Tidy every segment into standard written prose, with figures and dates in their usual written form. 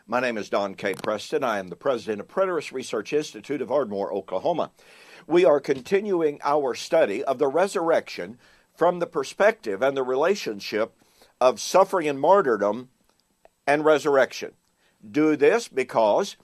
My name is Don K. Preston. I am the president of Preterist Research Institute of Ardmore, Oklahoma. We are continuing our study of the resurrection from the perspective and the relationship of suffering and martyrdom and resurrection. Do this because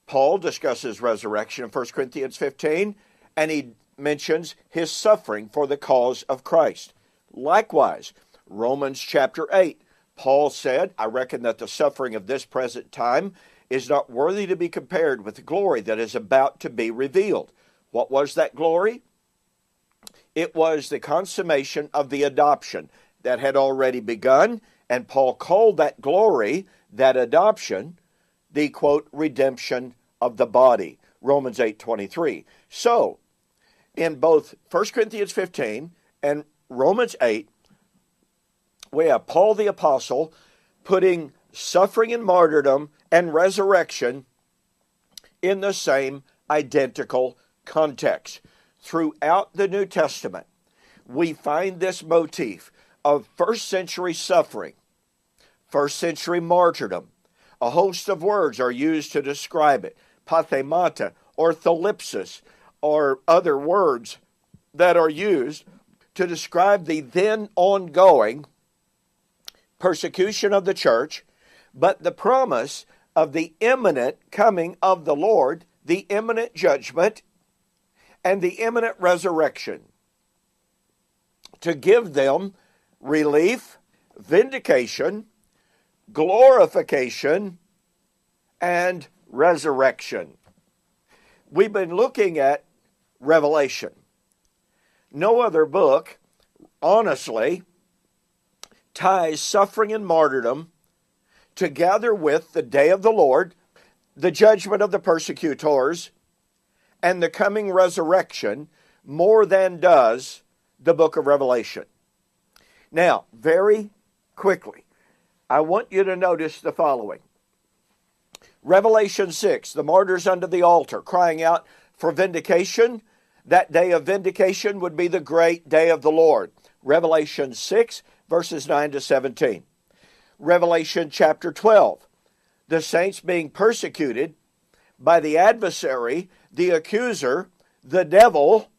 Paul discusses resurrection in 1 Corinthians 15, and he mentions his suffering for the cause of Christ. Likewise, Romans chapter 8, Paul said, I reckon that the suffering of this present time is not worthy to be compared with the glory that is about to be revealed. What was that glory? It was the consummation of the adoption that had already begun, and Paul called that glory, that adoption, the, quote, redemption of the body, Romans 8:23. So, in both 1 Corinthians 15 and Romans 8, we have Paul the Apostle putting suffering and martyrdom and resurrection in the same identical context. Throughout the New Testament, we find this motif of first century suffering, first century martyrdom. A host of words are used to describe it. Pathemata or thalipsis or other words that are used to describe the then ongoing persecution of the church, but the promise of the imminent coming of the Lord, the imminent judgment, and the imminent resurrection to give them relief, vindication, glorification, and resurrection. We've been looking at Revelation. No other book, honestly, ties suffering and martyrdom together with the day of the Lord, the judgment of the persecutors, and the coming resurrection more than does the book of Revelation. Now, very quickly, I want you to notice the following. Revelation 6, the martyrs under the altar crying out for vindication. That day of vindication would be the great day of the Lord. Revelation 6, verses 9 to 17. Revelation chapter 12, the saints being persecuted by the adversary, the accuser, the devil,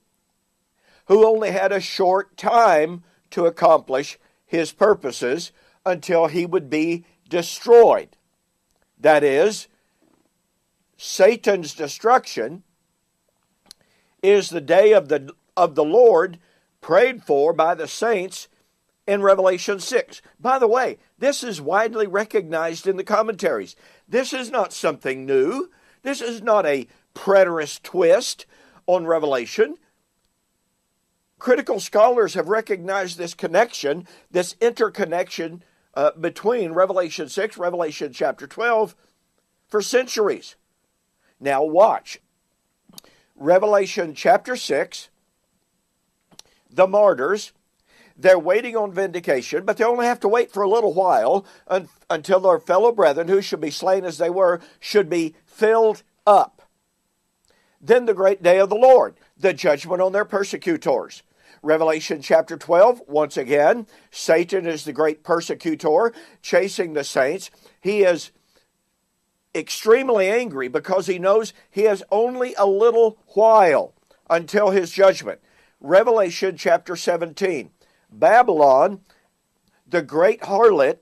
who only had a short time to accomplish his purposes until he would be destroyed. That is, Satan's destruction is the day of the Lord prayed for by the saints in Revelation 6. By the way, this is widely recognized in the commentaries. This is not something new. This is not a preterist twist on Revelation. Critical scholars have recognized this connection, this interconnection between Revelation 6, Revelation chapter 12, for centuries. Now watch. Revelation chapter 6, the martyrs, they're waiting on vindication, but they only have to wait for a little while until their fellow brethren, who should be slain as they were, should be filled up. Then the great day of the Lord, the judgment on their persecutors. Revelation chapter 12, once again, Satan is the great persecutor chasing the saints. He is extremely angry because he knows he has only a little while until his judgment. Revelation chapter 17, Babylon, the great harlot,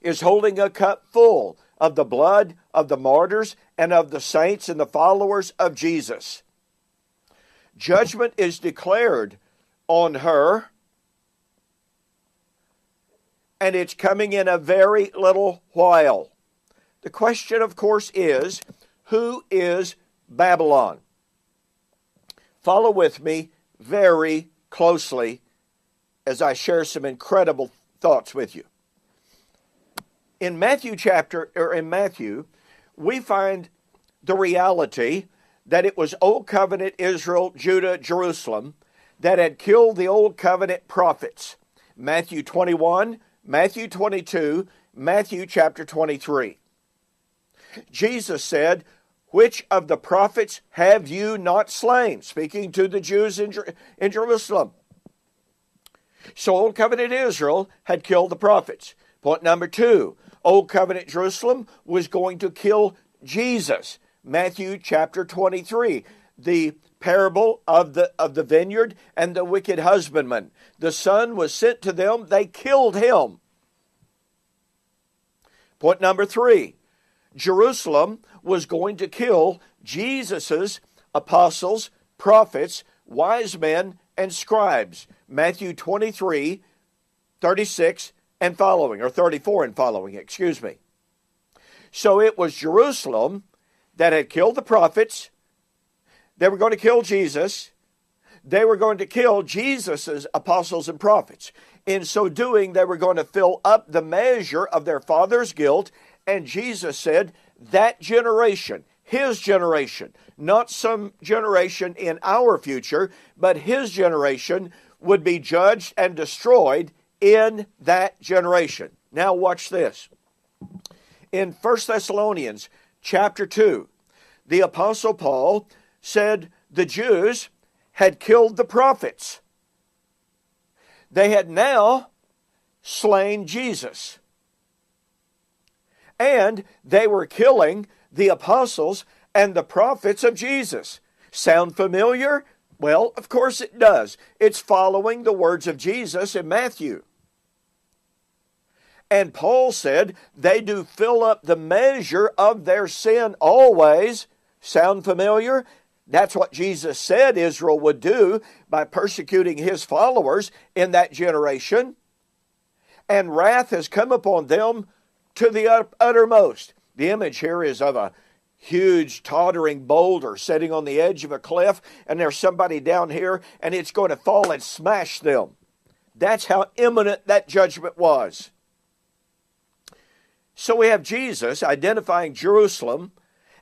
is holding a cup full of the blood of the martyrs and of the saints and the followers of Jesus. Judgment is declared on her, and it's coming in a very little while. The question, of course, is, who is Babylon? Follow with me very closely as I share some incredible thoughts with you. In Matthew, we find the reality that it was Old Covenant Israel, Judah, Jerusalem that had killed the Old Covenant prophets. Matthew 21, Matthew 22, Matthew chapter 23. Jesus said, "Which of the prophets have you not slain?" Speaking to the Jews in Jerusalem. So Old Covenant Israel had killed the prophets. Point number 2, Old Covenant Jerusalem was going to kill Jesus. Matthew chapter 23, the parable of the vineyard and the wicked husbandman. The son was sent to them, they killed him. Point number 3, Jerusalem was going to kill Jesus's apostles, prophets, wise men, and scribes. Matthew 23, 36 and following, or 34 and following, excuse me. So it was Jerusalem that had killed the prophets. They were going to kill Jesus. They were going to kill Jesus' apostles and prophets. In so doing, they were going to fill up the measure of their father's guilt. And Jesus said, that generation, his generation, not some generation in our future, but his generation would be judged and destroyed in that generation. Now watch this. In 1 Thessalonians chapter 2, the Apostle Paul said the Jews had killed the prophets. They had now slain Jesus. And they were killing the apostles and the prophets of Jesus. Sound familiar? Well, of course it does. It's following the words of Jesus in Matthew. And Paul said they do fill up the measure of their sin always. Sound familiar? That's what Jesus said Israel would do by persecuting his followers in that generation. And wrath has come upon them to the uttermost. The image here is of a huge tottering boulder sitting on the edge of a cliff, and there's somebody down here, and it's going to fall and smash them. That's how imminent that judgment was. So we have Jesus identifying Jerusalem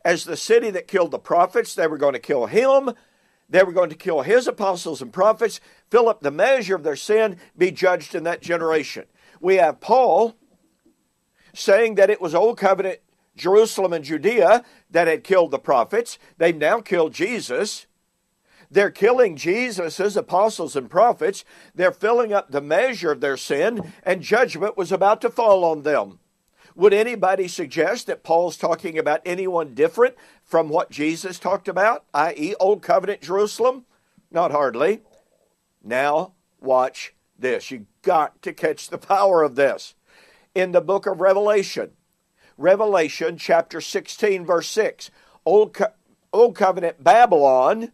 as the city that killed the prophets. They were going to kill him. They were going to kill his apostles and prophets, fill up the measure of their sin, be judged in that generation. We have Paul saying that it was Old Covenant Jerusalem and Judea that had killed the prophets. They've now killed Jesus. They're killing Jesus' apostles and prophets. They're filling up the measure of their sin, and judgment was about to fall on them. Would anybody suggest that Paul's talking about anyone different from what Jesus talked about, i.e. Old Covenant Jerusalem? Not hardly. Now, watch this. You got to catch the power of this. In the book of Revelation chapter 16, verse 6, Old Covenant Babylon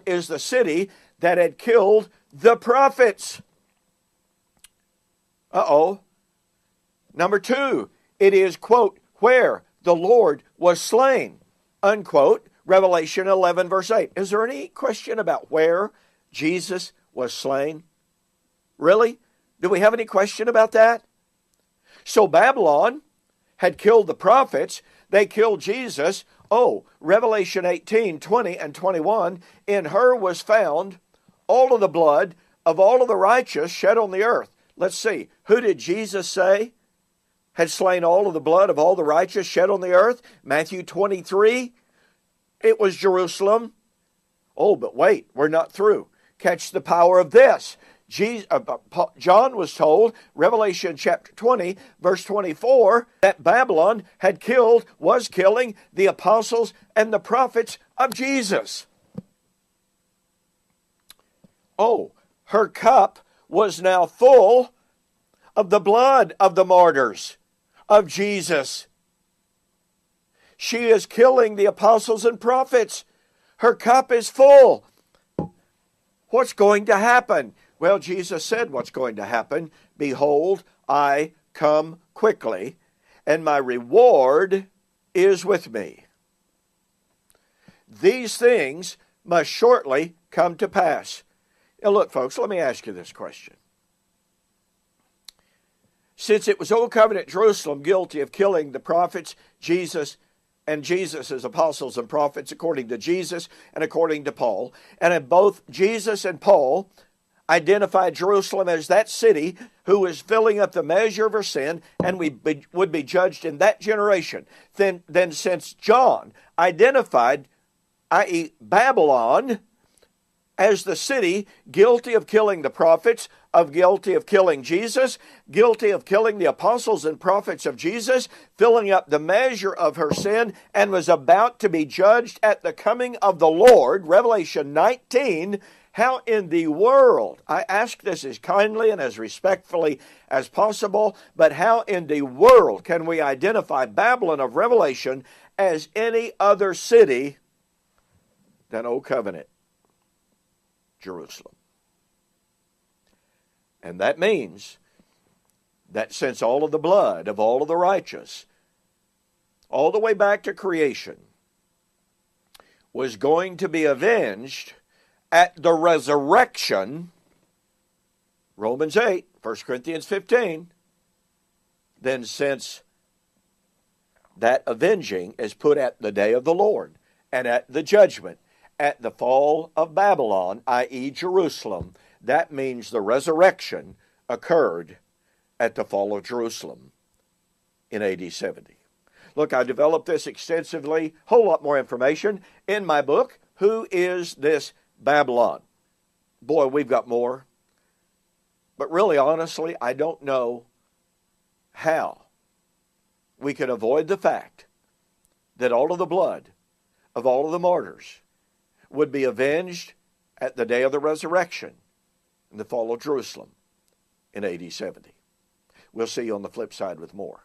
is the city that had killed the prophets. Number 2, it is, quote, where the Lord was slain, unquote, Revelation 11, verse 8. Is there any question about where Jesus was slain? Really? Do we have any question about that? So Babylon had killed the prophets. They killed Jesus. Revelation 18, 20 and 21. In her was found all of the blood of all of the righteous shed on the earth. Let's see. Who did Jesus say had slain all of the blood of all the righteous shed on the earth? Matthew 23. It was Jerusalem. But wait, we're not through. Catch the power of this. John was told, Revelation chapter 20, verse 24, that Babylon was killing the apostles and the prophets of Jesus. Her cup was now full of the blood of the martyrs of Jesus. She is killing the apostles and prophets. Her cup is full. What's going to happen? Well, Jesus said what's going to happen. Behold, I come quickly, and my reward is with me. These things must shortly come to pass. Now look, folks, let me ask you this question. Since it was Old Covenant Jerusalem guilty of killing the prophets, Jesus, and Jesus' apostles and prophets, according to Jesus and according to Paul, and in both Jesus and Paul identified Jerusalem as that city who was filling up the measure of her sin and would be judged in that generation. Then since John identified, i.e. Babylon, as the city guilty of killing the prophets, guilty of killing Jesus, guilty of killing the apostles and prophets of Jesus, filling up the measure of her sin, and was about to be judged at the coming of the Lord. Revelation 19. How in the world, I ask this as kindly and as respectfully as possible, but how in the world can we identify Babylon of Revelation as any other city than Old Covenant, Jerusalem? And that means that since all of the blood of all of the righteous, all the way back to creation, was going to be avenged at the resurrection, Romans 8, 1 Corinthians 15, then since that avenging is put at the day of the Lord and at the judgment, at the fall of Babylon, i.e. Jerusalem, that means the resurrection occurred at the fall of Jerusalem in AD 70. Look, I developed this extensively, a whole lot more information in my book, Who is This Babylon? Boy, we've got more. But really, honestly, I don't know how we can avoid the fact that all of the blood of all of the martyrs would be avenged at the day of the resurrection and the fall of Jerusalem in AD 70. We'll see you on the flip side with more.